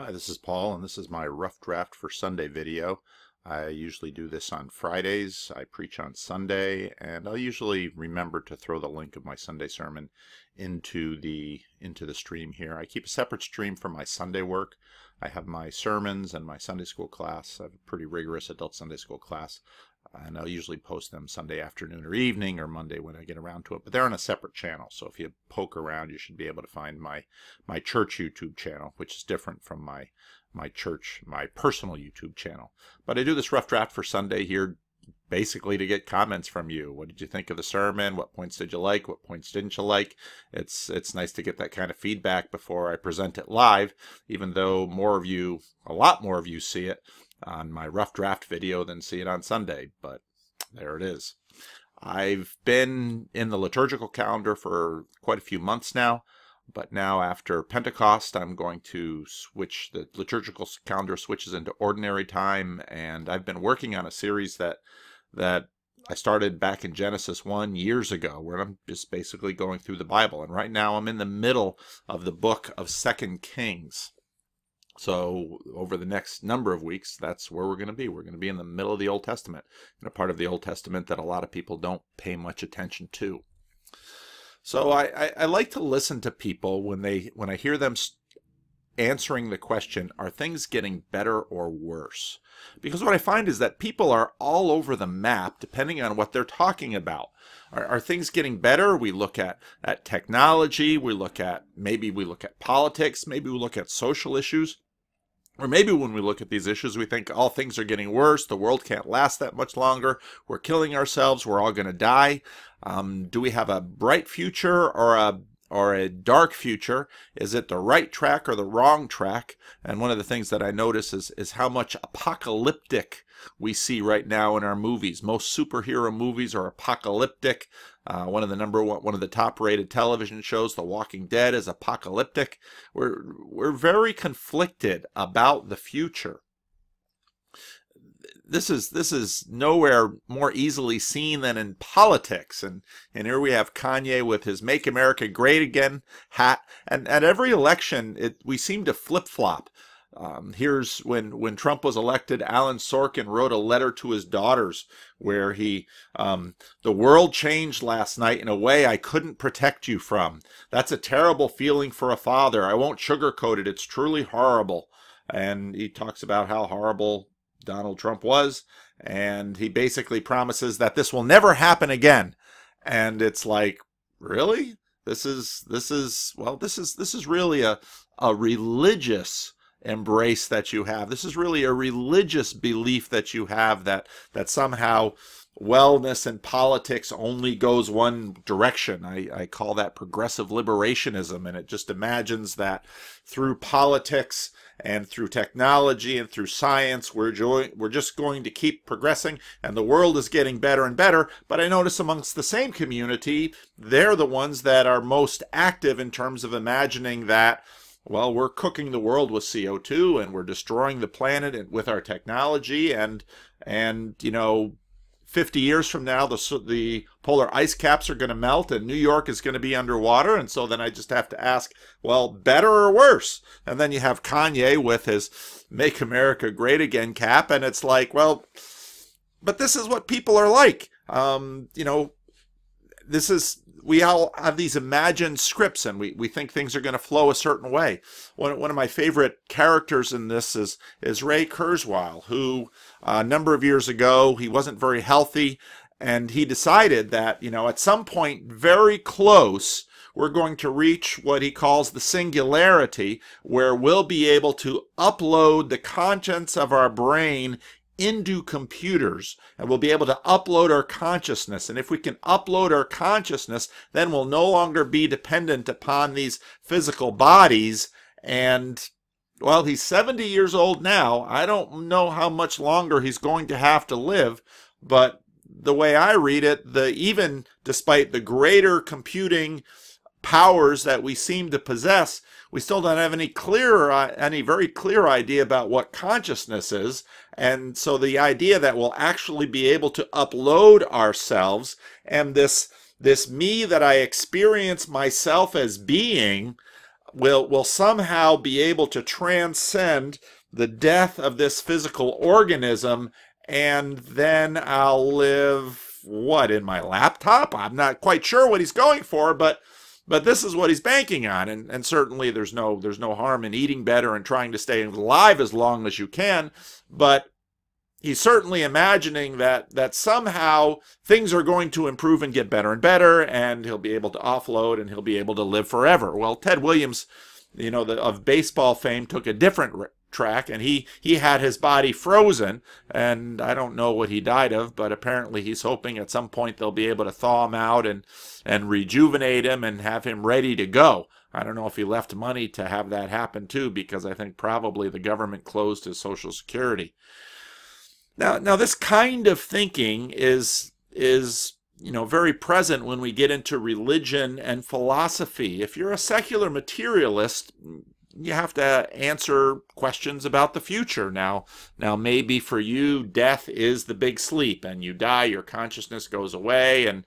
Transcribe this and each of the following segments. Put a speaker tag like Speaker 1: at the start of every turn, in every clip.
Speaker 1: Hi, this is Paul, and this is my rough draft for Sunday video. I usually do this on Fridays. I preach on Sunday, and I'll usually remember to throw the link of my Sunday sermon into the stream here. I keep a separate stream for my Sunday work. I have my sermons and my Sunday school class. I have a pretty rigorous adult Sunday school class, and I'll usually post them Sunday afternoon or evening or Monday when I get around to it. But they're on a separate channel, so if you poke around, you should be able to find my church YouTube channel, which is different from my personal YouTube channel. But I do this rough draft for Sunday here basically to get comments from you. What did you think of the sermon? What points did you like? What points didn't you like? It's nice to get that kind of feedback before I present it live, even though a lot more of you see it on my rough draft video than see it on Sunday, but there it is. I've been in the liturgical calendar for quite a few months now, but now after Pentecost, I'm going to switch. The liturgical calendar switches into ordinary time, and I've been working on a series that I started back in Genesis 1 years ago, where I'm just basically going through the Bible. And right now I'm in the middle of the book of 2 Kings. So over the next number of weeks, that's where we're going to be. We're going to be in the middle of the Old Testament, in a part of the Old Testament that a lot of people don't pay much attention to. So I like to listen to people when I hear them answering the question, are things getting better or worse? Because what I find is that people are all over the map depending on what they're talking about. Are things getting better? We look at technology, maybe we look at politics, maybe we look at social issues. Or maybe when we look at these issues, we think all things are getting worse, the world can't last that much longer, we're killing ourselves, we're all going to die. Do we have a bright future or a dark future? Is it the right track or the wrong track? And one of the things that I notice is how much apocalyptic we see right now in our movies. Most superhero movies are apocalyptic. One of the top-rated television shows, The Walking Dead, is apocalyptic. We're very conflicted about the future. This is nowhere more easily seen than in politics. And here we have Kanye with his Make America Great Again hat. And at every election, we seem to flip-flop. Here's when Trump was elected, Alan Sorkin wrote a letter to his daughters where the world changed last night in a way I couldn't protect you from. That's a terrible feeling for a father. I won't sugarcoat it. It's truly horrible. And he talks about how horrible Donald Trump was, and he basically promises that this will never happen again. And it's like, really? This is really a religious embrace that you have. This is really a religious belief that you have that somehow wellness and politics only goes one direction. I call that progressive liberationism, and it just imagines that through politics and through technology and through science, we're just going to keep progressing, and the world is getting better and better. But I notice amongst the same community, they're the ones that are most active in terms of imagining that, well, we're cooking the world with CO2 and we're destroying the planet with our technology, and 50 years from now, the polar ice caps are going to melt and New York is going to be underwater. And so then I just have to ask, well, better or worse? And then you have Kanye with his Make America Great Again cap. And it's like, well, but this is what people are like. We all have these imagined scripts, and we think things are going to flow a certain way. One of my favorite characters in this is Ray Kurzweil, who a number of years ago, he wasn't very healthy, and he decided that, at some point very close, we're going to reach what he calls the singularity, where we'll be able to upload the contents of our brain into computers, and we'll be able to upload our consciousness. And if we can upload our consciousness, then we'll no longer be dependent upon these physical bodies. And well, he's 70 years old now. I don't know how much longer he's going to have to live, but the way I read it, even despite the greater computing powers that we seem to possess, we still don't have any very clear idea about what consciousness is. And so the idea that we'll actually be able to upload ourselves, and this me that I experience myself as being,
Speaker 2: will somehow be able to transcend the death of this physical organism, and then I'll live, what, in my laptop? I'm not quite sure what he's going for, but this is what he's banking on. And certainly there's no harm in eating better and trying to stay alive as long as you can, but he's certainly imagining that somehow things are going to improve and get better and better, and he'll be able to offload and he'll be able to live forever. Well, Ted Williams, of baseball fame, took a different track, and he had his body frozen, and I don't know what he died of, but apparently he's hoping at some point they'll be able to thaw him out and rejuvenate him and have him ready to go. I don't know if he left money to have that happen too, because I think probably the government closed his Social Security. Now this kind of thinking is very present when we get into religion and philosophy. If you're a secular materialist, you have to answer questions about the future. Now maybe for you, death is the big sleep, and you die, your consciousness goes away, and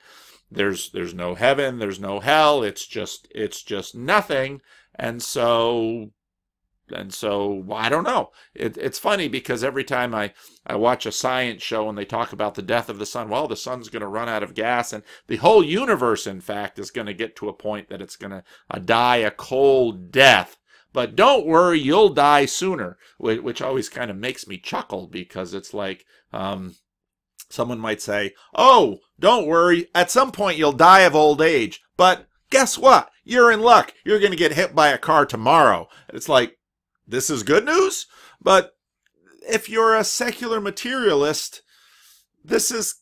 Speaker 2: there's no heaven, there's no hell, it's just nothing. And so I don't know. It's funny because every time I watch a science show and they talk about the death of the sun, well, the sun's going to run out of gas, and the whole universe, in fact, is going to get to a point that it's going to die a cold death. But don't worry, you'll die sooner, which always kind of makes me chuckle, because it's like someone might say, oh, don't worry, at some point you'll die of old age. But guess what? You're in luck. You're going to get hit by a car tomorrow. It's like, this is good news? But if you're a secular materialist, this is,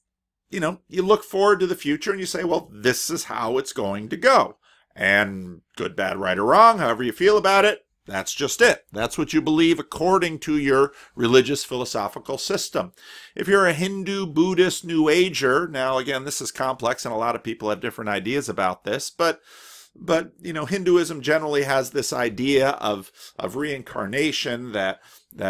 Speaker 2: you look forward to the future and you say, well, this is how it's going to go. And good, bad, right, or wrong, however you feel about it, that's just it. That's what you believe according to your religious philosophical system. If you're a Hindu, Buddhist, New Ager, now again, this is complex and a lot of people have different ideas about this, but Hinduism generally has this idea of reincarnation, that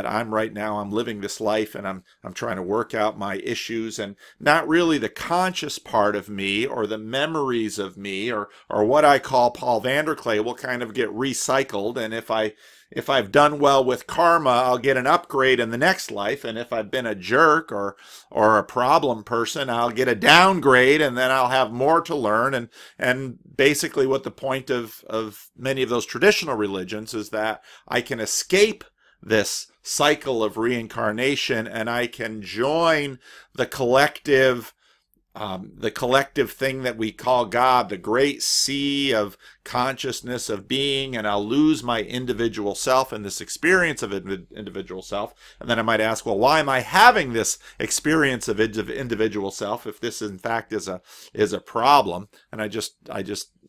Speaker 2: I'm right now, I'm living this life and I'm trying to work out my issues, and not really the conscious part of me or the memories of me or what I call Paul Vanderklay will kind of get recycled. And if I've done well with karma, I'll get an upgrade in the next life. And if I've been a jerk or a problem person, I'll get a downgrade, and then I'll have more to learn. And basically what the point of many of those traditional religions is that I can escape this cycle of reincarnation and I can join the collective thing that we call God, the great sea of consciousness of being, and I'll lose my individual self in this experience of individual self. And then I might ask, well, why am I having this experience of individual self if this in fact is a problem? And I just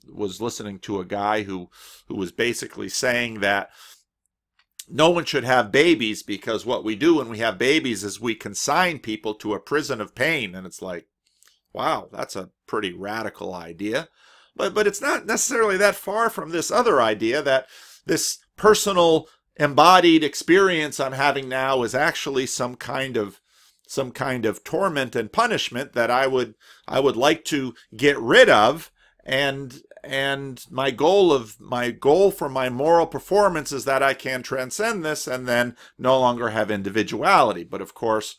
Speaker 2: was listening to a guy who was basically saying that no one should have babies, because what we do when we have babies is we consign people to a prison of pain. And it's like, wow, that's a pretty radical idea. But it's not necessarily that far from this other idea that this personal embodied experience I'm having now is actually some kind of torment and punishment that I would like to get rid of. And my goal for my moral performance is that I can transcend this and then no longer have individuality. But of course,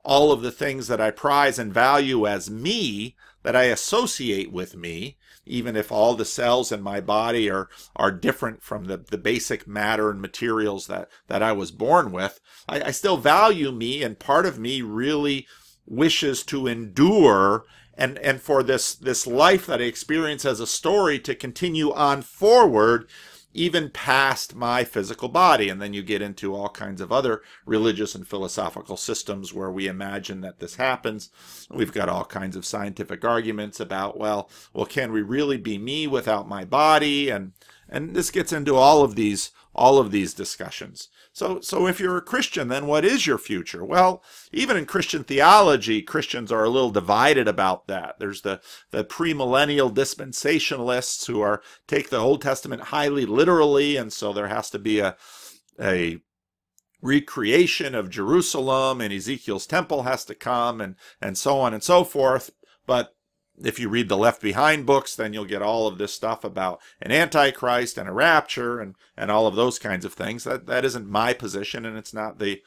Speaker 2: all of the things that I prize and value as me, that I associate with me, even if all the cells in my body are different from the basic matter and materials that I was born with, I still value me, and part of me really wishes to endure and for this life that I experience as a story to continue on forward, even past my physical body. And then you get into all kinds of other religious and philosophical systems where we imagine that this happens. We've got all kinds of scientific arguments about, well, can we really be me without my body? And this gets into all of these discussions. So if you're a Christian, then what is your future? Well, even in Christian theology, Christians are a little divided about that. There's the premillennial dispensationalists who take the Old Testament highly literally, and so there has to be a recreation of Jerusalem, and Ezekiel's temple has to come, and so on and so forth. But if you read the Left Behind books, then you'll get all of this stuff about an antichrist and a rapture and all of those kinds of things. That isn't my position, and it's not the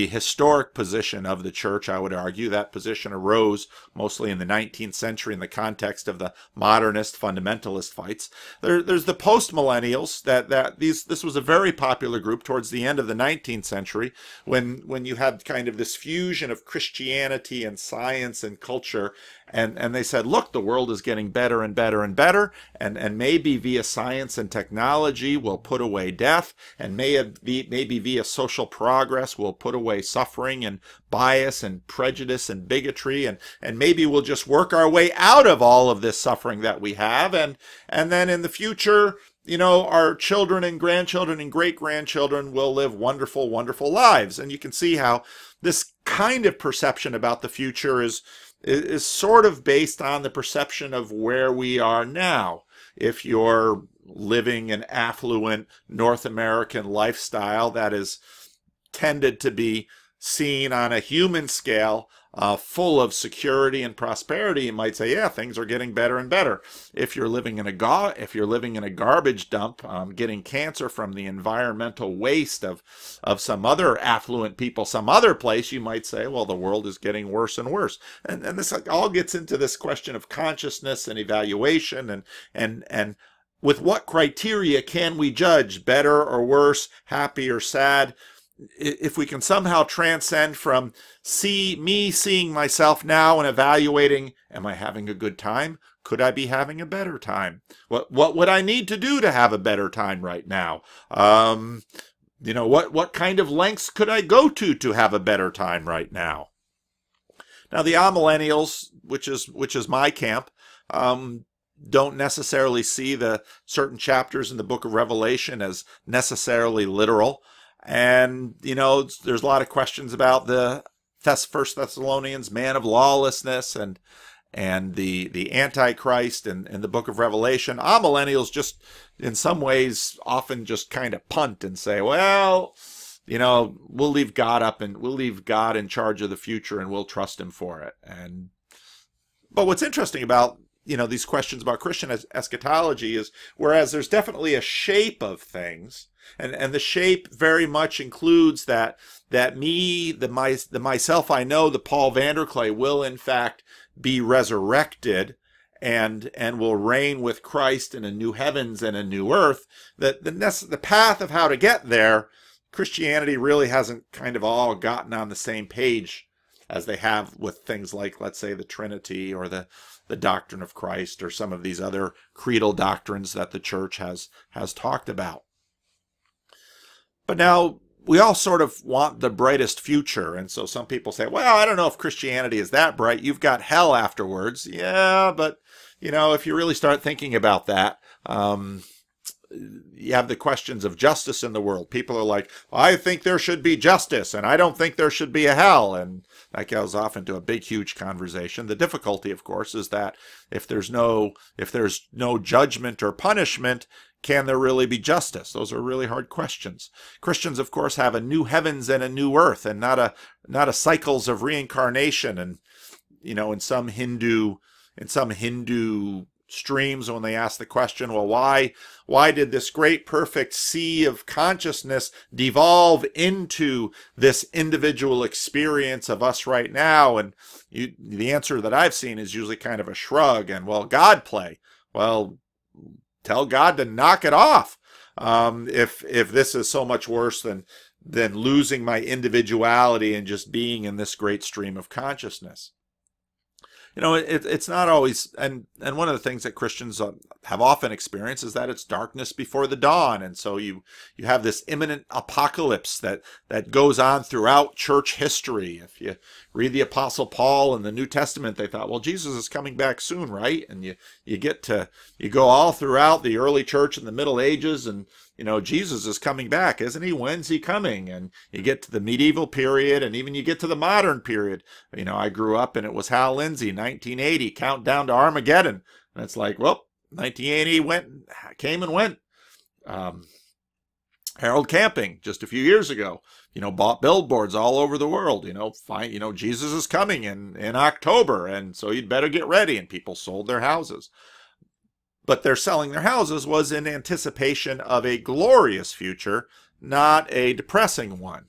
Speaker 2: historic position of the church, I would argue. That position arose mostly in the 19th century in the context of the modernist fundamentalist fights. There's the post-millennials. This was a very popular group towards the end of the 19th century when you had kind of this fusion of Christianity and science and culture. And they said, look, the world is getting better and better and better, and maybe via science and technology we'll put away death, and maybe via social progress we'll put away suffering and bias and prejudice and bigotry, and maybe we'll just work our way out of all of this suffering that we have, and then in the future, our children and grandchildren and great-grandchildren will live wonderful, wonderful lives. And you can see how this kind of perception about the future is sort of based on the perception of where we are now. If you're living an affluent North American lifestyle that is tended to be seen on a human scale, full of security and prosperity, you might say, yeah, things are getting better and better. If you're living in a garbage dump, getting cancer from the environmental waste of some other affluent people, some other place, you might say, well, the world is getting worse and worse. And this all gets into this question of consciousness and evaluation, and with what criteria can we judge better or worse, happy or sad? If we can somehow transcend from seeing myself now and evaluating, am I having a good time? Could I be having a better time? What would I need to do to have a better time right now? What kind of lengths could I go to have a better time right now? Now, the amillennials, which is my camp, don't necessarily see the certain chapters in the book of Revelation as necessarily literal. And, there's a lot of questions about the First Thessalonians, man of lawlessness, and the Antichrist in the book of Revelation. Amillennials just, in some ways, often just kind of punt and say, well, we'll leave God in charge of the future and we'll trust him for it. But what's interesting about these questions about Christian eschatology is, whereas there's definitely a shape of things, and the shape very much includes that the myself I know, the Paul Vanderklay, will in fact be resurrected and will reign with Christ in a new heavens and a new earth. That the path of how to get there, Christianity really hasn't kind of all gotten on the same page as they have with things like, let's say, the Trinity or the doctrine of Christ or some of these other creedal doctrines that the church has talked about. But now we all sort of want the brightest future, and so some people say, well, I don't know if Christianity is that bright. You've got hell afterwards. Yeah, but if you really start thinking about that, you have the questions of justice in the world. People are like, I think there should be justice, and I don't think there should be a hell, and that goes off into a big, huge conversation. The difficulty, of course, is that if there's no judgment or punishment, can there really be justice? Those are really hard questions. Christians, of course, have a new heavens and a new earth, and not a cycles of reincarnation. And in some Hindu streams, when they ask the question, well, why did this great perfect sea of consciousness devolve into this individual experience of us right now? And the answer that I've seen is usually kind of a shrug and, well, God play. Well, tell God to knock it off. If this is so much worse than losing my individuality and just being in this great stream of consciousness. It's not always, and one of the things that Christians have often experienced is that it's darkness before the dawn, and so you have this imminent apocalypse that goes on throughout church history. If you read the Apostle Paul in the New Testament, they thought, well, Jesus is coming back soon, right? And you go all throughout the early church in the Middle Ages, and Jesus is coming back, isn't he? When's he coming? And you get to the medieval period, and even you get to the modern period. I grew up and it was Hal Lindsey, 1980, Countdown to Armageddon. And it's like, well, 1980 came and went. Harold Camping, just a few years ago, bought billboards all over the world, Jesus is coming in October, and so you'd better get ready, and people sold their houses. But their selling their houses was in anticipation of a glorious future, not a depressing one.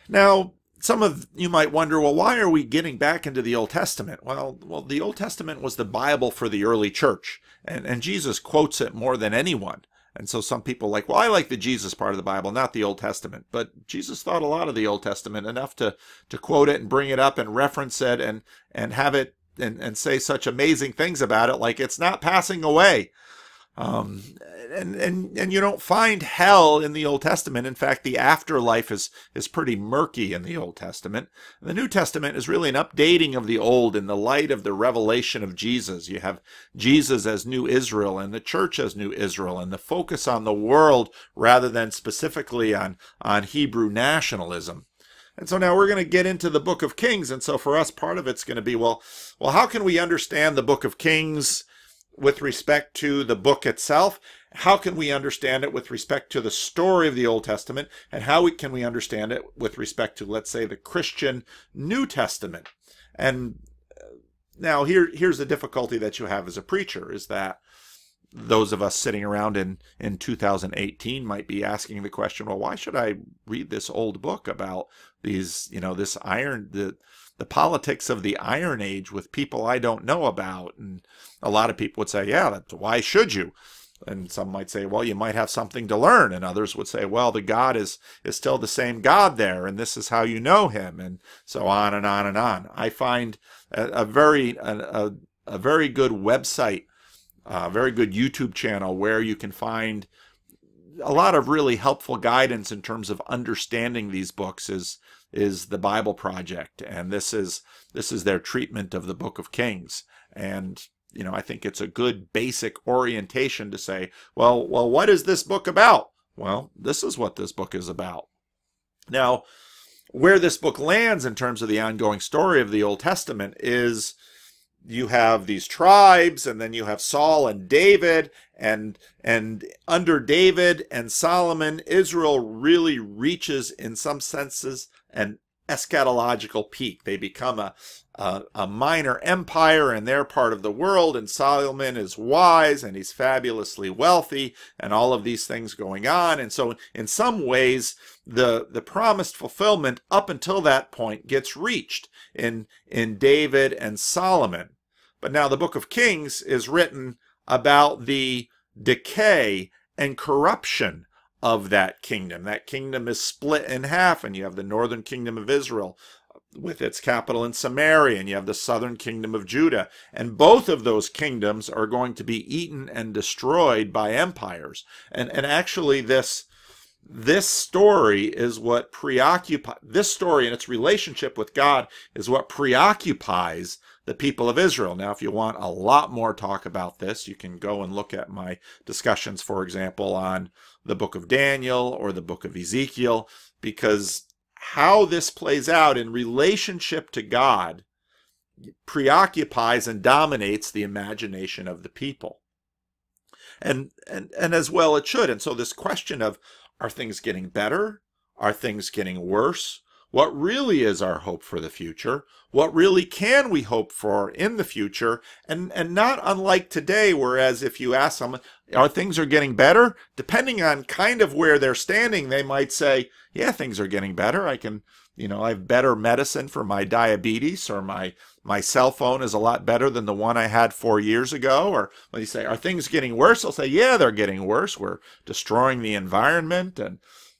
Speaker 2: Now, some of you might wonder, well, why are we getting back into the Old Testament? Well, the Old Testament was the Bible for the early church, and Jesus quotes it more than anyone. And so some people are like, well, I like the Jesus part of the Bible, not the Old Testament. But Jesus thought a lot of the Old Testament, enough to quote it and bring it up and reference it and have it and say such amazing things about it, like it's not passing away. And you don't find hell in the Old Testament. In fact, the afterlife is pretty murky in the Old Testament. The New Testament is really an updating of the Old in the light of the revelation of Jesus. You have Jesus as New Israel and the church as New Israel, and the focus on the world rather than specifically on Hebrew nationalism. And so now we're going to get into the Book of Kings. And so for us, part of it's going to be, well, how can we understand the Book of Kings with respect to the book itself? How can we understand it with respect to the story of the Old Testament? And how can we understand it with respect to, let's say, the Christian New Testament? And now here's the difficulty that you have as a preacher, is that those of us sitting around in 2018 might be asking the question, well, why should I read this old book about these, this the politics of the Iron Age with people I don't know about? And a lot of people would say, yeah, why should you? And some might say, well, you might have something to learn. And others would say, well, the God is still the same God there, and this is how you know him, and so on and on and on. I find a very good website, a very good YouTube channel where you can find a lot of really helpful guidance in terms of understanding these books is the Bible Project, and this is their treatment of the Book of Kings. And I think it's a good basic orientation to say, well, what is this book about? Well, this is what this book is about. Now, where this book lands in terms of the ongoing story of the Old Testament is you have these tribes, and then you have Saul and David, and under David and Solomon, Israel really reaches, in some senses, an eschatological peak. They become a minor empire in their part of the world, and Solomon is wise and he's fabulously wealthy, and all of these things going on. And so in some ways the promised fulfillment up until that point gets reached in David and Solomon. But now the Book of Kings is written about the decay and corruption of that kingdom. That kingdom is split in half, and you have the northern kingdom of Israel with its capital in Samaria, and you have the southern kingdom of Judah. And both of those kingdoms are going to be eaten and destroyed by empires. And actually this story is what this story and its relationship with God is what preoccupies the people of Israel. Now, if you want a lot more talk about this, you can go and look at my discussions, for example, on the book of Daniel or the book of Ezekiel, because how this plays out in relationship to God preoccupies and dominates the imagination of the people. And as well it should. And so this question of, are things getting better? Are things getting worse? What really is our hope for the future? What really can we hope for in the future? And not unlike today, whereas if you ask someone, are things getting better? Depending on kind of where they're standing, they might say, yeah, things are getting better. I have better medicine for my diabetes, or my cell phone is a lot better than the one I had 4 years ago. Or when you say, are things getting worse? They'll say, yeah, they're getting worse. We're destroying the environment,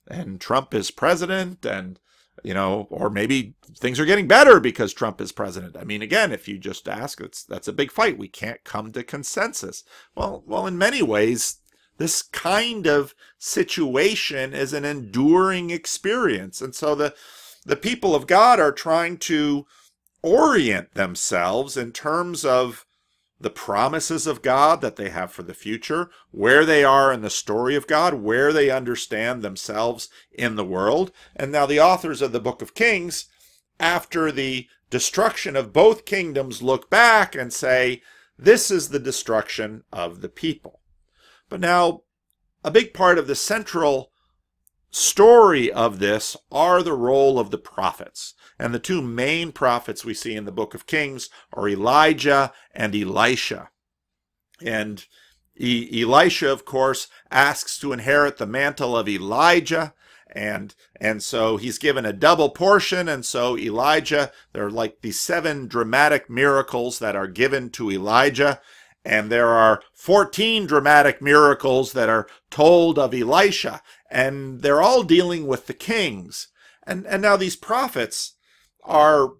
Speaker 2: and Trump is president, and or maybe things are getting better because Trump is president. I mean, again, if you just ask, that's a big fight. We can't come to consensus. Well, in many ways, this kind of situation is an enduring experience. And so the people of God are trying to orient themselves in terms of the promises of God that they have for the future, where they are in the story of God, where they understand themselves in the world. And now the authors of the Book of Kings, after the destruction of both kingdoms, look back and say, this is the destruction of the people. But now, a big part of the central story of this are the role of the prophets. And the two main prophets we see in the book of Kings are Elijah and Elisha. And Elisha, of course, asks to inherit the mantle of Elijah, and so he's given a double portion. And so Elijah, there are like these 7 dramatic miracles that are given to Elijah, and there are 14 dramatic miracles that are told of Elisha, and they're all dealing with the kings. And now these prophets are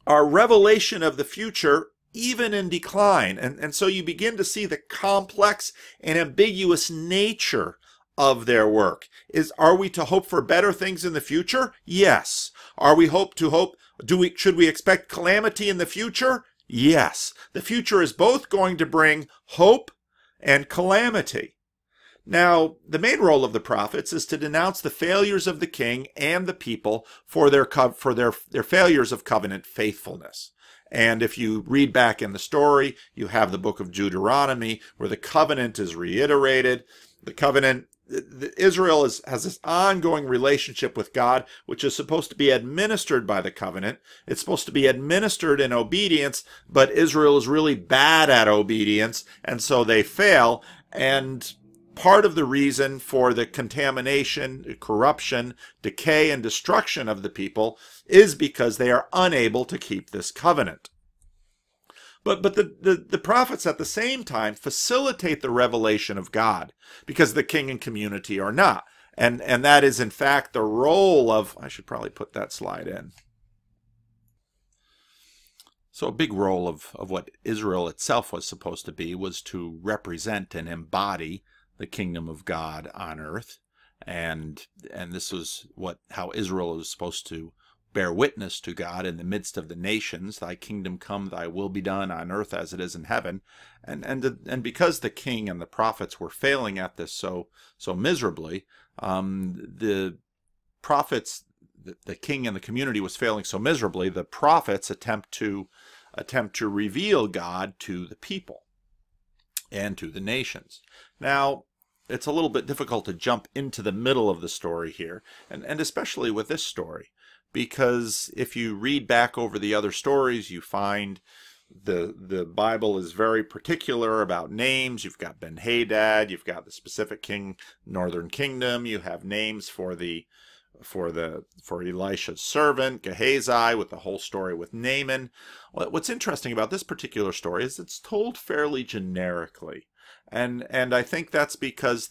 Speaker 2: revelation of the future, even in decline. And so you begin to see the complex and ambiguous nature of their work. Are we to hope for better things in the future? Yes. Should we expect calamity in the future? Yes. The future is both going to bring hope and calamity. Now, the main role of the prophets is to denounce the failures of the king and the people for their failures of covenant faithfulness. And if you read back in the story, you have the book of Deuteronomy where the covenant is reiterated. The covenant, Israel has this ongoing relationship with God, which is supposed to be administered by the covenant. It's supposed to be administered in obedience, but Israel is really bad at obedience, and so they fail. And part of the reason for the contamination, corruption, decay, and destruction of the people is because they are unable to keep this covenant. But the prophets at the same time facilitate the revelation of God, because the king and community are not. And that is in fact the role of, I should probably put that slide in. So a big role of what Israel itself was supposed to be was to represent and embody the kingdom of God on earth, and this was how Israel was supposed to bear witness to God in the midst of the nations. Thy kingdom come, thy will be done on earth as it is in heaven. And because the king and the prophets were failing at this so miserably, the prophets, the king and the community was failing so miserably, the prophets attempt to reveal God to the people and to the nations. Now, it's a little bit difficult to jump into the middle of the story here, and especially with this story, because if you read back over the other stories, you find the Bible is very particular about names. You've got Ben-Hadad, you've got the specific king, northern kingdom, you have names for Elisha's servant, Gehazi, with the whole story with Naaman. What's interesting about this particular story is it's told fairly generically. And I think that's because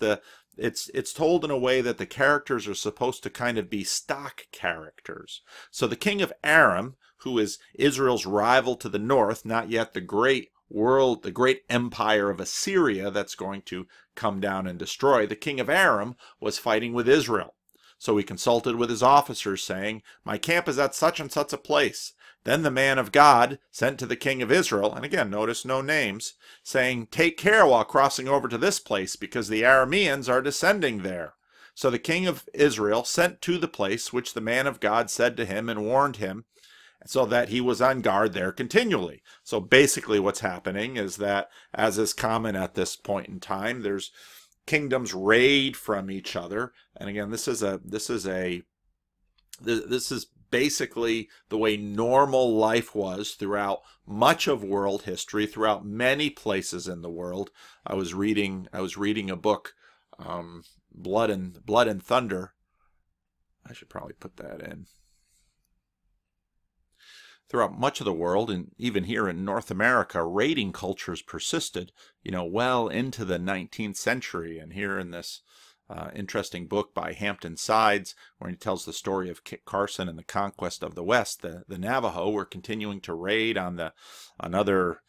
Speaker 2: it's told in a way that the characters are supposed to kind of be stock characters. So the king of Aram, who is Israel's rival to the north, not yet the great empire of Assyria that's going to come down and destroy, the king of Aram was fighting with Israel. So he consulted with his officers, saying, "My camp is at such and such a place." Then the man of God sent to the king of Israel, and again, notice no names, saying, "Take care while crossing over to this place, because the Arameans are descending there." So the king of Israel sent to the place which the man of God said to him and warned him, so that he was on guard there continually. So basically what's happening is that, as is common at this point in time, there's kingdoms raid from each other. And again, this is basically the way normal life was throughout much of world history, throughout many places in the world. I was reading a book, Blood and Thunder. I should probably put that in. Throughout much of the world, and even here in North America, raiding cultures persisted, well into the 19th century. And here in this interesting book by Hampton Sides, where he tells the story of Kit Carson and the conquest of the West, the Navajo were continuing to raid on other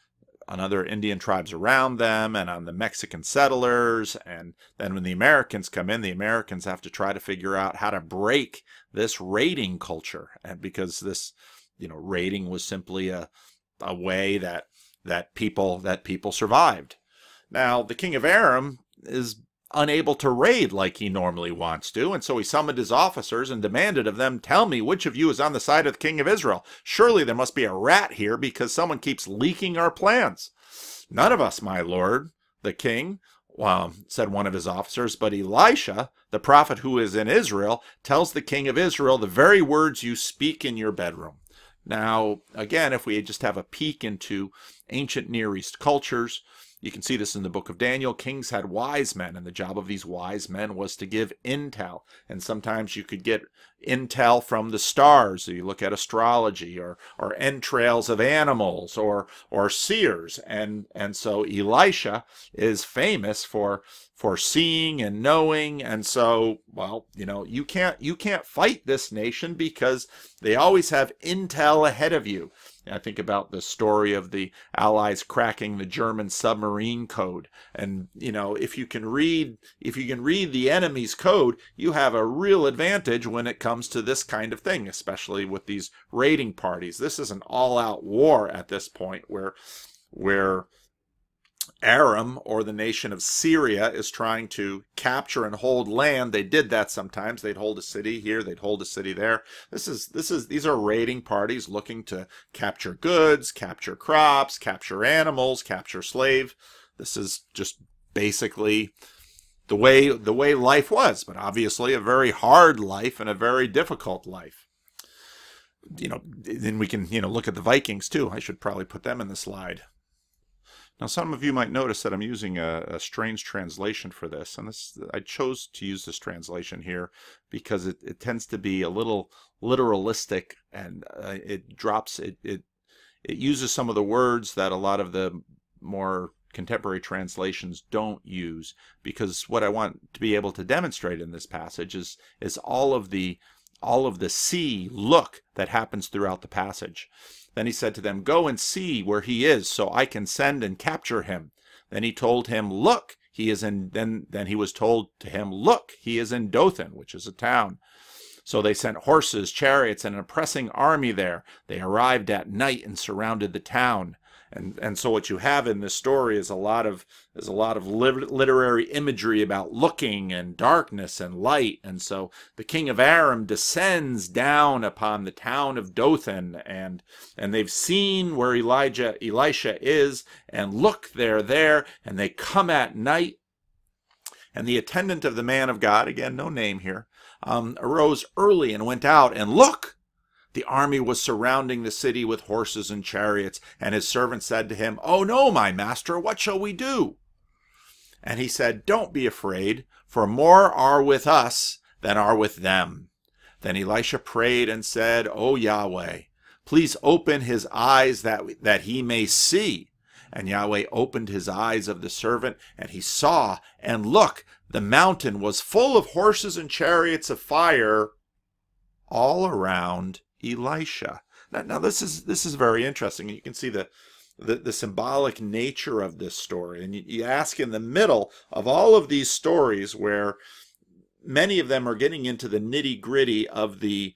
Speaker 2: Indian tribes around them and on the Mexican settlers. And then when the Americans come in, the Americans have to try to figure out how to break this raiding culture, and because this raiding was simply a way that people survived. Now, the king of Aram is unable to raid like he normally wants to, and so he summoned his officers and demanded of them, "Tell me which of you is on the side of the king of Israel. Surely there must be a rat here, because someone keeps leaking our plans." "None of us, my lord," the king said one of his officers, but Elisha, the prophet who is in Israel, tells the king of Israel the very words you speak in your bedroom. Now, again, if we just have a peek into ancient Near East cultures, you can see this in the book of Daniel. Kings had wise men, and the job of these wise men was to give intel. And sometimes you could get intel from the stars. So you look at astrology or entrails of animals or seers. And so Elisha is famous for seeing and knowing. And so, well, you can't fight this nation because they always have intel ahead of you. I think about the story of the Allies cracking the German submarine code. And, if you can read the enemy's code, you have a real advantage when it comes to this kind of thing, especially with these raiding parties. This is an all-out war at this point where Aram, or the nation of Syria, is trying to capture and hold land. They did that sometimes. They'd hold a city here, they'd hold a city there. These are raiding parties looking to capture goods, capture crops, capture animals, capture slaves. This is just basically the way life was, but obviously a very hard life and a very difficult life. Then we can, look at the Vikings too. I should probably put them in the slide. Now, some of you might notice that I'm using a strange translation for this, and I chose to use this translation here because it tends to be a little literalistic, and it uses some of the words that a lot of the more contemporary translations don't use, because what I want to be able to demonstrate in this passage is all of the see, look that happens throughout the passage. Then he said to them, "Go and see where he is, so I can send and capture him." Then he told him, "Look, he is in." Then he was told to him, "Look, he is in Dothan," which is a town. So they sent horses, chariots, and an pressing army there. They arrived at night and surrounded the town. And so what you have in this story is a lot of literary imagery about looking and darkness and light. And so the king of Aram descends down upon the town of Dothan, and they've seen where Elisha is, and look, they're there, and they come at night. And the attendant of the man of God, again, no name here, arose early and went out, and look, the army was surrounding the city with horses and chariots, and his servant said to him, "Oh no, my master, what shall we do?" And he said, "Don't be afraid, for more are with us than are with them." Then Elisha prayed and said, "O Yahweh, please open his eyes that he may see." And Yahweh opened his eyes of the servant, and he saw, and look, the mountain was full of horses and chariots of fire all around Elisha. Now this is very interesting. You can see the symbolic nature of this story. And you ask, in the middle of all of these stories, where many of them are getting into the nitty-gritty of the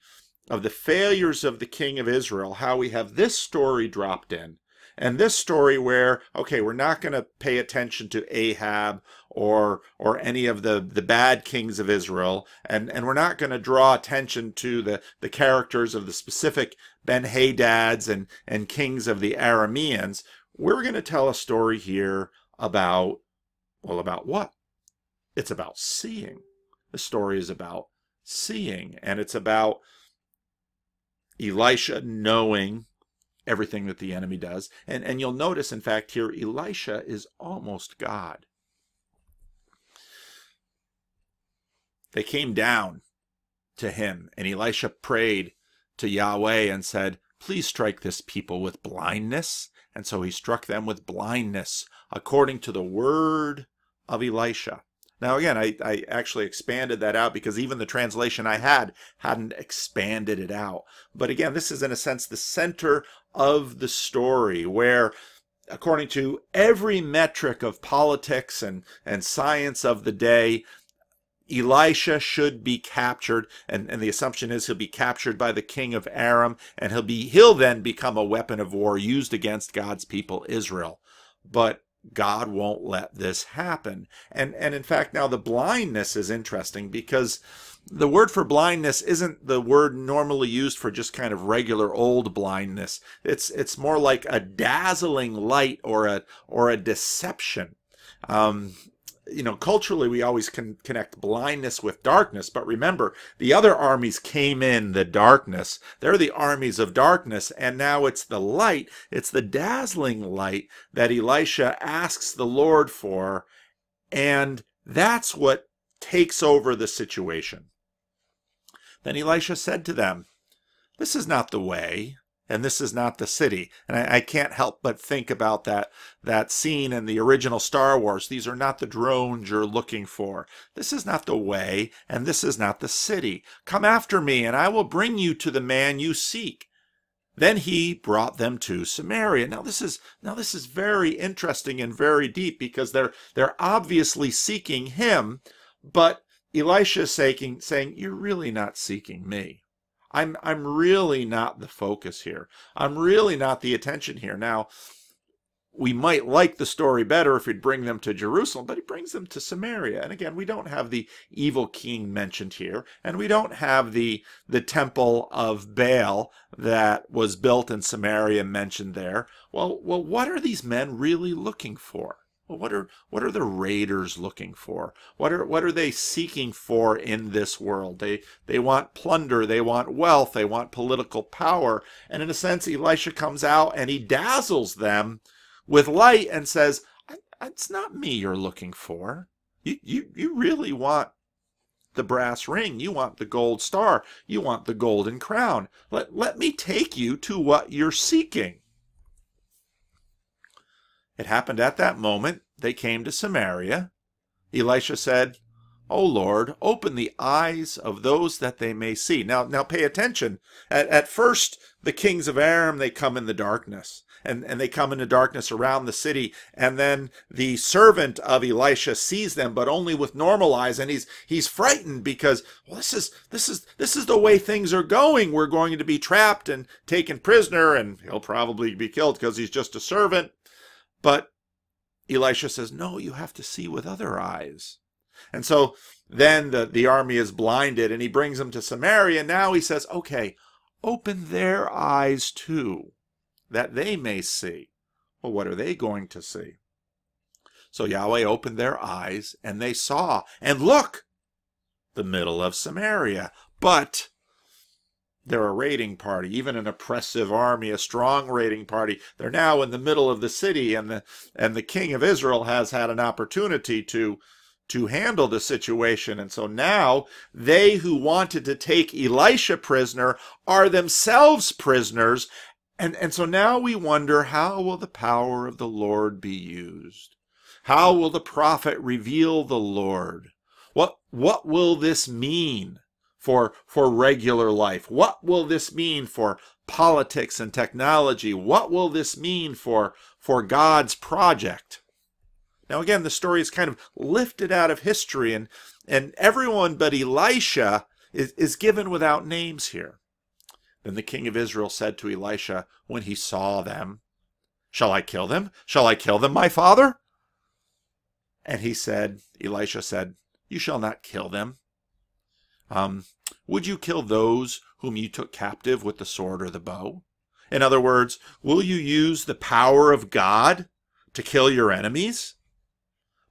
Speaker 2: failures of the king of Israel, how we have this story dropped in. And this story where, okay, we're not going to pay attention to Ahab or any of the bad kings of Israel, and we're not going to draw attention to the characters of the specific Ben-Hadads and kings of the Arameans. We're going to tell a story here about what? It's about seeing. The story is about seeing, and it's about Elisha knowing everything that the enemy does. And you'll notice, in fact, here Elisha is almost God. They came down to him, and Elisha prayed to Yahweh and said, "Please strike this people with blindness." And so he struck them with blindness, according to the word of Elisha. Now, again, I actually expanded that out because even the translation I hadn't expanded it out. But again, this is in a sense the center of the story, where according to every metric of politics and science of the day, Elisha should be captured, and the assumption is he'll be captured by the king of Aram, and he'll then become a weapon of war used against God's people Israel. But God won't let this happen. And in fact, now the blindness is interesting, because the word for blindness isn't the word normally used for just kind of regular old blindness. It's more like a dazzling light or a deception. culturally we always connect blindness with darkness, but remember, the other armies came in the darkness. They're the armies of darkness, and now it's the light, it's the dazzling light that Elisha asks the Lord for, and that's what takes over the situation. Then Elisha said to them, "This is not the way, and this is not the city." And I can't help but think about that scene in the original Star Wars. These are not the drones you're looking for. This is not the way, and this is not the city. Come after me, and I will bring you to the man you seek. Then he brought them to Samaria. Now this is very interesting and very deep, because they're obviously seeking him, but Elisha is saying, you're really not seeking me. I'm really not the focus here. I'm really not the attention here. Now, we might like the story better if he'd bring them to Jerusalem, but he brings them to Samaria. And again, we don't have the evil king mentioned here, and we don't have the temple of Baal that was built in Samaria mentioned there. Well, what are these men really looking for? Well, what are the raiders looking for? What are they seeking for in this world? They want plunder, they want wealth, they want political power. And in a sense, Elisha comes out and he dazzles them with light and says, it's not me you're looking for. You really want the brass ring. You want the gold star. You want the golden crown. Let me take you to what you're seeking. It happened at that moment they came to Samaria. Elisha said, "O Lord, open the eyes of those that they may see." Now pay attention. At first, the kings of Aram, they come in the darkness. And they come into darkness around the city. And then the servant of Elisha sees them, but only with normal eyes. And he's frightened because, well, this is the way things are going. We're going to be trapped and taken prisoner, and he'll probably be killed because he's just a servant. But Elisha says, no, you have to see with other eyes. And so then the army is blinded, and he brings them to Samaria. Now he says, okay, open their eyes too, that they may see. Well, what are they going to see? So Yahweh opened their eyes, and they saw, and look, the middle of Samaria. But they're a raiding party, even an oppressive army, a strong raiding party. They're now in the middle of the city, and the king of Israel has had an opportunity to handle the situation. And so now they who wanted to take Elisha prisoner are themselves prisoners. And so now we wonder, how will the power of the Lord be used? How will the prophet reveal the Lord? What will this mean for regular life? What will this mean for politics and technology? What will this mean for God's project? Now again, the story is kind of lifted out of history, and everyone but Elisha is given without names here. Then the king of Israel said to Elisha when he saw them, "Shall I kill them? Shall I kill them, my father?" And Elisha said, "You shall not kill them. Would you kill those whom you took captive with the sword or the bow? In other words, will you use the power of God to kill your enemies?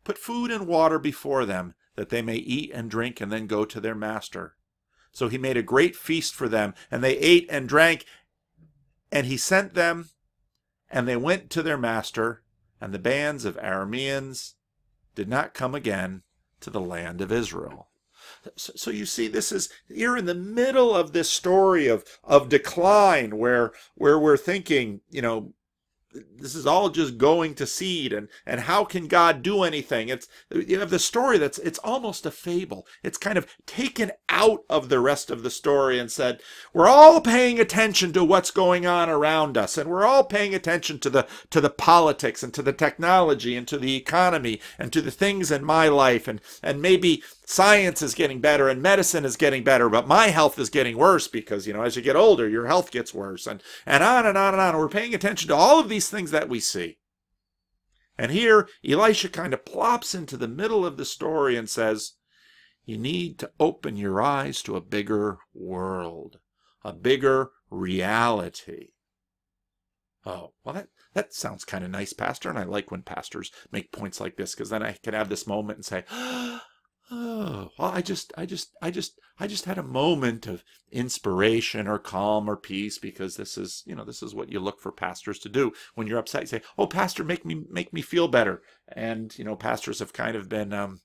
Speaker 2: Put food and water before them, that they may eat and drink and then go to their master." So he made a great feast for them, and they ate and drank, and he sent them, and they went to their master, and the bands of Arameans did not come again to the land of Israel. So you see, this is here in the middle of this story of decline, where we're thinking, this is all just going to seed, and how can God do anything? You have the story it's almost a fable. It's kind of taken out of the rest of the story and said, we're all paying attention to what's going on around us, and we're all paying attention to the politics and to the technology and to the economy and to the things in my life, and maybe science is getting better and medicine is getting better, but my health is getting worse because, as you get older, your health gets worse, and on and on and on. We're paying attention to all of these things that we see. And here, Elisha kind of plops into the middle of the story and says, you need to open your eyes to a bigger world, a bigger reality. Oh, well, that sounds kind of nice, Pastor. And I like when pastors make points like this, because then I can have this moment and say, oh, well, I just had a moment of inspiration or calm or peace, because this is what you look for pastors to do when you're upset. You say, oh, Pastor, make me feel better. And, pastors have kind of been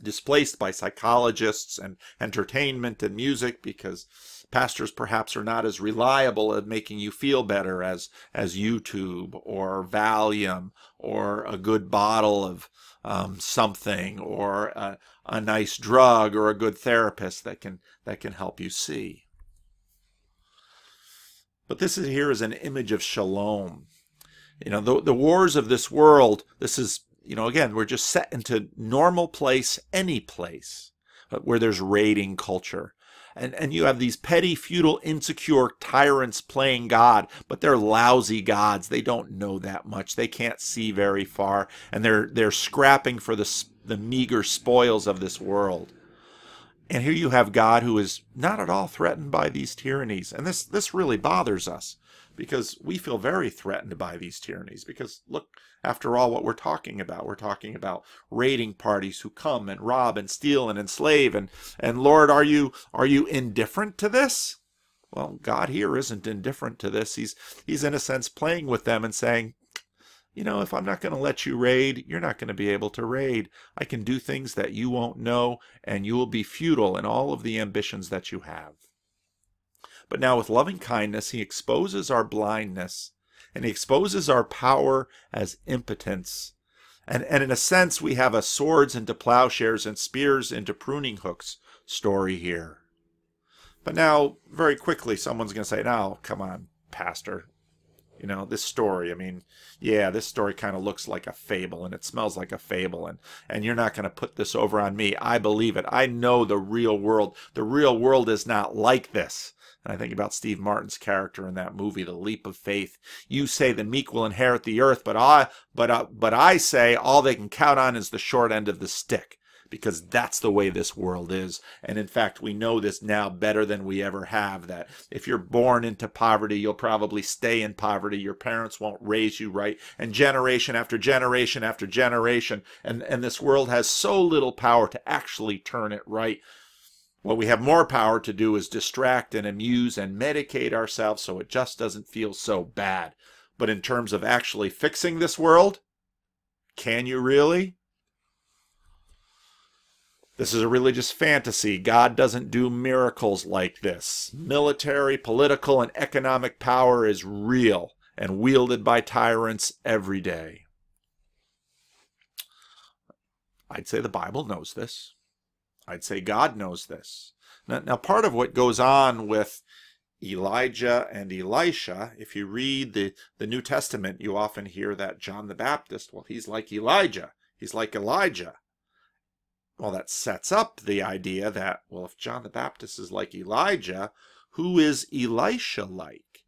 Speaker 2: displaced by psychologists and entertainment and music, because pastors perhaps are not as reliable at making you feel better as YouTube or Valium or a good bottle of something, or a nice drug, or a good therapist that can help you see. But this here is an image of shalom. The wars of this world, this is, again, we're just set into normal place, any place, where there's raiding culture. And you have these petty, feudal, insecure tyrants playing God, but they're lousy gods. They don't know that much. They can't see very far, and they're scrapping for the meager spoils of this world. And here you have God, who is not at all threatened by these tyrannies. And this really bothers us, because we feel very threatened by these tyrannies. Because look, after all, what we're talking about raiding parties who come and rob and steal and enslave. And Lord, are you indifferent to this? Well, God here isn't indifferent to this. He's in a sense playing with them and saying, if I'm not going to let you raid, you're not going to be able to raid. I can do things that you won't know, and you will be futile in all of the ambitions that you have. But now with loving kindness, he exposes our blindness, and he exposes our power as impotence. And in a sense, we have a swords into plowshares and spears into pruning hooks story here. But now, very quickly, someone's going to say, now, come on, Pastor. This story, this story kind of looks like a fable, and it smells like a fable, and you're not going to put this over on me. I believe it. I know the real world. The real world is not like this. And I think about Steve Martin's character in that movie, The Leap of Faith. You say the meek will inherit the earth, but I say all they can count on is the short end of the stick, because that's the way this world is. And in fact, we know this now better than we ever have, that if you're born into poverty, you'll probably stay in poverty. Your parents won't raise you right. And generation after generation after generation. And this world has so little power to actually turn it right. What we have more power to do is distract and amuse and medicate ourselves so it just doesn't feel so bad. But in terms of actually fixing this world, can you really? This is a religious fantasy. God doesn't do miracles like this. Military, political, and economic power is real and wielded by tyrants every day. I'd say the Bible knows this. I'd say God knows this. Now, part of what goes on with Elijah and Elisha, if you read the New Testament, you often hear that John the Baptist, well, he's like Elijah. He's like Elijah. Well, that sets up the idea that, well, if John the Baptist is like Elijah, who is Elisha like?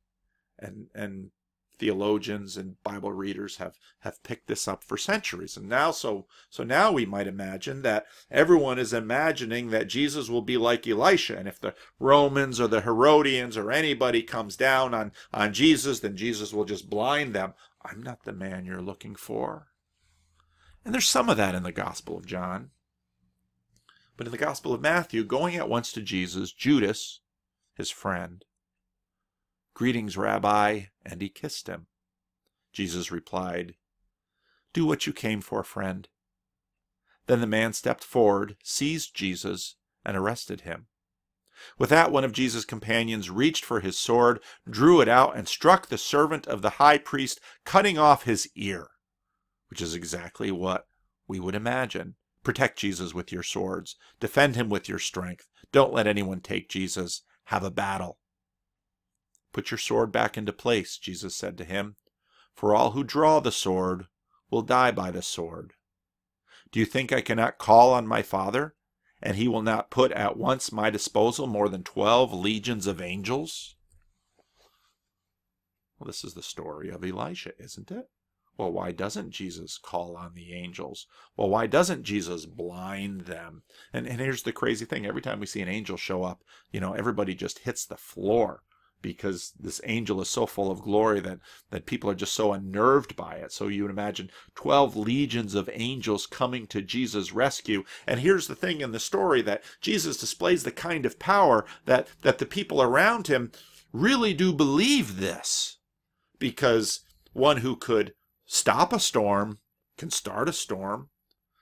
Speaker 2: And theologians and Bible readers have picked this up for centuries. And now, so now we might imagine that everyone is imagining that Jesus will be like Elisha. And if the Romans or the Herodians or anybody comes down on Jesus, then Jesus will just blind them. I'm not the man you're looking for. And there's some of that in the Gospel of John. But in the Gospel of Matthew, going at once to Jesus, Judas, his friend, "Greetings, Rabbi," and he kissed him. Jesus replied, "Do what you came for, friend." Then the man stepped forward, seized Jesus, and arrested him. With that, one of Jesus' companions reached for his sword, drew it out, and struck the servant of the high priest, cutting off his ear, which is exactly what we would imagine. Protect Jesus with your swords. Defend him with your strength. Don't let anyone take Jesus. Have a battle. Put your sword back into place, Jesus said to him, for all who draw the sword will die by the sword. Do you think I cannot call on my Father, and he will not put at once my disposal more than 12 legions of angels? Well, this is the story of Elisha, isn't it? Well, why doesn't Jesus call on the angels? Well, why doesn't Jesus blind them? And here's the crazy thing. Every time we see an angel show up, everybody just hits the floor. because this angel is so full of glory that people are just so unnerved by it. So you would imagine 12 legions of angels coming to Jesus' rescue. And here's the thing in the story, that Jesus displays the kind of power that the people around him really do believe this. Because one who could stop a storm can start a storm.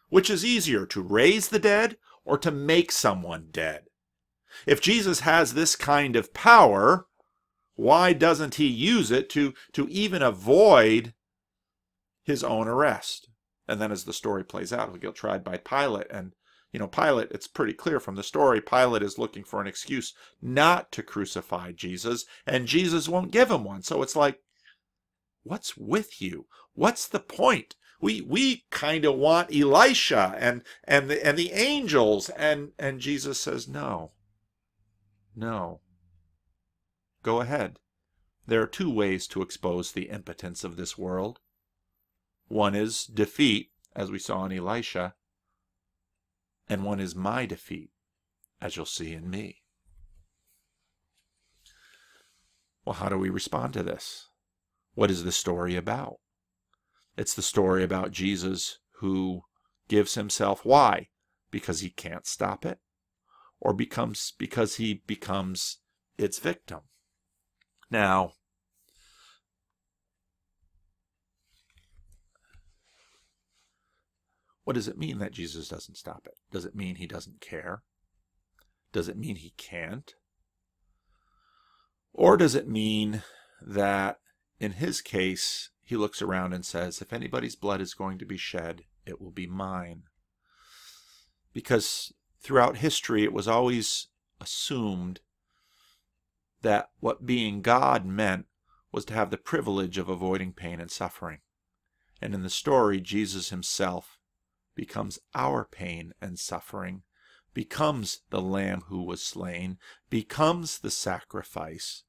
Speaker 2: Which is easier, to raise the dead or to make someone dead? If Jesus has this kind of power, why doesn't he use it to even avoid his own arrest? And then as the story plays out, he'll get tried by Pilate. And, Pilate, it's pretty clear from the story, Pilate is looking for an excuse not to crucify Jesus, and Jesus won't give him one. So it's like, what's with you? What's the point? We kind of want Elisha and the angels, and Jesus says, no. Go ahead. There are two ways to expose the impotence of this world. One is defeat, as we saw in Elisha, and one is my defeat, as you'll see in me. Well, how do we respond to this? What is the story about? It's the story about Jesus who gives himself. Why? Because he can't stop it? Or because he becomes its victim? Now, what does it mean that Jesus doesn't stop it? Does it mean he doesn't care? Does it mean he can't? Or does it mean that in his case, he looks around and says, if anybody's blood is going to be shed, it will be mine? Because throughout history, it was always assumed that what being God meant was to have the privilege of avoiding pain and suffering. And in the story, Jesus himself becomes our pain and suffering, becomes the Lamb who was slain, becomes the sacrifice,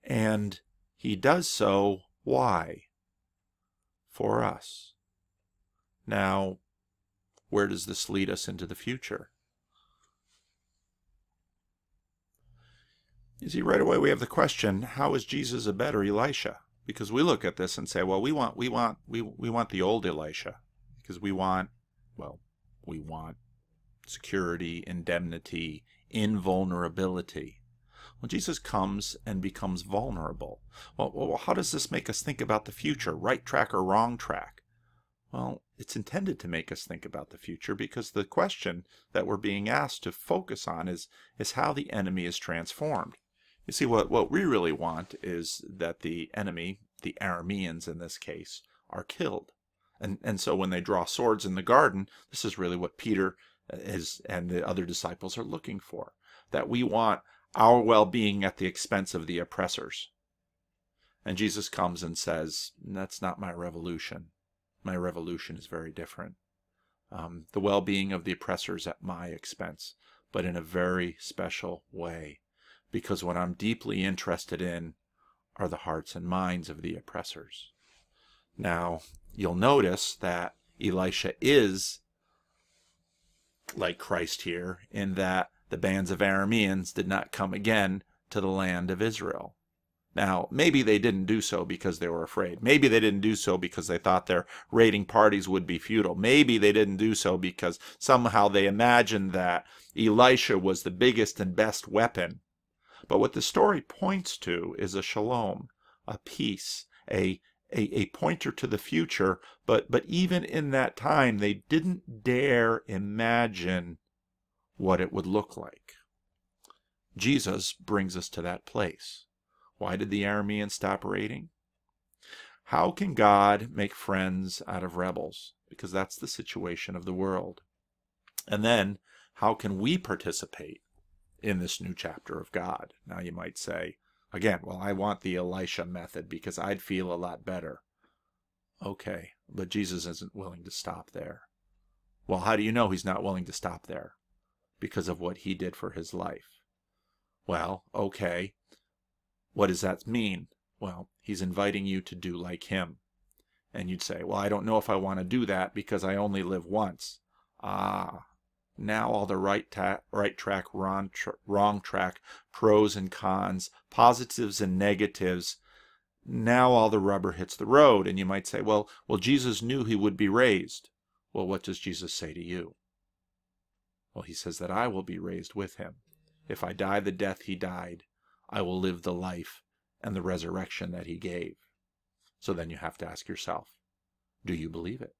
Speaker 2: and he does so. Why? For us. Now, where does this lead us into the future? You see, right away we have the question, how is Jesus a better Elisha? Because we look at this and say, well, we want the old Elisha, because we want security, indemnity, invulnerability. Well, Jesus comes and becomes vulnerable. Well, how does this make us think about the future? Right track or wrong track? Well, it's intended to make us think about the future, because the question that we're being asked to focus on is how the enemy is transformed. You see, what we really want is that the enemy, the Arameans in this case, are killed. And so when they draw swords in the garden, this is really what Peter and the other disciples are looking for. That we want our well-being at the expense of the oppressors. And Jesus comes and says, that's not my revolution. My revolution is very different. The well-being of the oppressors at my expense, but in a very special way. Because what I'm deeply interested in are the hearts and minds of the oppressors. Now, you'll notice that Elisha is like Christ here, in that the bands of Arameans did not come again to the land of Israel. Now, maybe they didn't do so because they were afraid. Maybe they didn't do so because they thought their raiding parties would be futile. Maybe they didn't do so because somehow they imagined that Elisha was the biggest and best weapon. But what the story points to is a shalom, a peace, a pointer to the future. But even in that time, they didn't dare imagine what it would look like. Jesus brings us to that place. Why did the Arameans stop raiding? How can God make friends out of rebels? Because that's the situation of the world. And then, how can we participate in this new chapter of God? Now you might say, again, well, I want the Elisha method because I'd feel a lot better. Okay, but Jesus isn't willing to stop there. Well, how do you know he's not willing to stop there? Because of what he did for his life. Well, okay. What does that mean? Well, he's inviting you to do like him. And you'd say, well, I don't know if I want to do that because I only live once. Now all the right track, wrong track, pros and cons, positives and negatives. Now all the rubber hits the road, and you might say, well, Jesus knew he would be raised. Well, what does Jesus say to you? Well, he says that I will be raised with him. If I die the death he died, I will live the life and the resurrection that he gave. So then you have to ask yourself, do you believe it?